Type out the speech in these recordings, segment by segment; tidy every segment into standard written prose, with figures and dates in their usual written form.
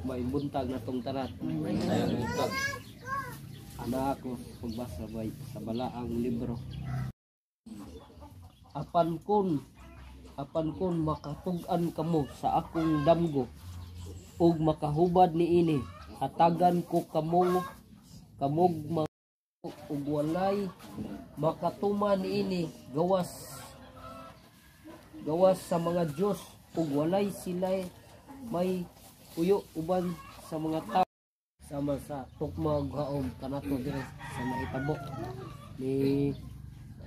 may buntag na tong tanan. Ayong buntag. Ana ako pagbasa sa balaang libro. Apan kun makatug-an kamo sa akong damgo ug makahubad niini, hatagan ko kamog ug walay makatuman niini gawas sa mga Dios ug walay sila may puyo uban sa mga tao sama sa tukma ug haom kanato dire sa mahitabo ni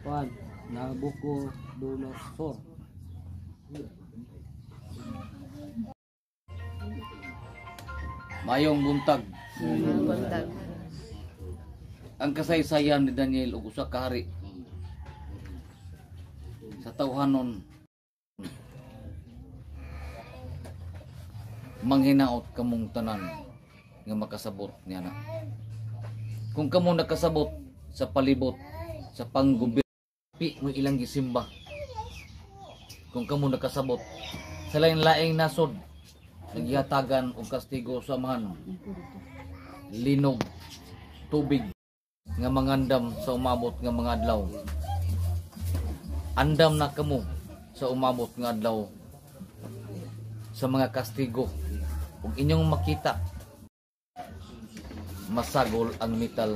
Juan Nabucodonosor. Mayong buntag. Buntag. Ang kasaysayan ni Daniel ug usa ka hari sa tawhanon manghinaot kamong tanan nga makasabot niya na. Kung kamo nakasabot sa palibot sa panggobyerno mo ilang gisimba. Kung kamo nakasabot sa lain-laing nasod naghihatagan og kastigo sa amahan, linog, tubig nga mangandam sa umabot nga mga adlaw. Andam na kamo sa umabot nga adlaw sa mga kastigo. Kung inyong makita masagol ang metal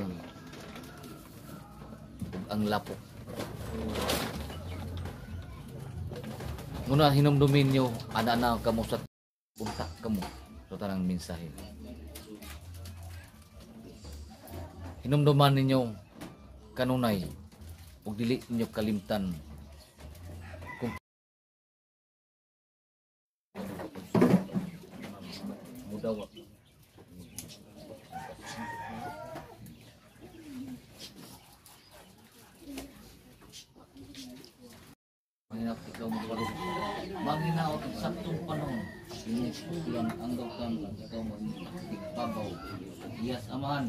ug ang lapok. Muna hinumdumin nyo ana kamo sa punta kamo sa tanang mensahe. Hinumduman ninyo kanunay ug dili ninyo kalimtan kung mudawa. Mahirap ikaw magbalog. Maghinaot ang saktong panahon. Inusulan ang gawkan at ikaw magbabaw. Iyas amahan.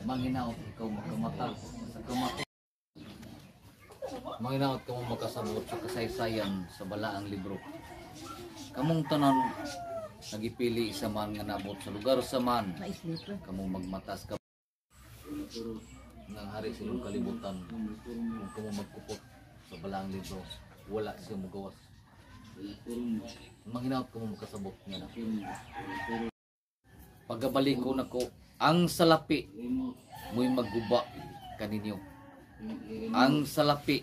Maghinaot ikaw magkamata sa kamato. Maghinaot ka mo makasabot sa kasaysayan sa balaang libro. Kamong tanan nagipili isa man nga nabot sa lugar sa man. Kamong magmatas ka ng hari sa iyong kalibutan. Kung kamong magkupot sa balaang libro, wala siya magawas. Maghinaot ka mo makasabot nga na. Pagabalik ko na ko, ang salapi mo'y magguba kaninyo. Ang salapi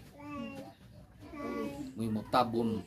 mo'y mutabon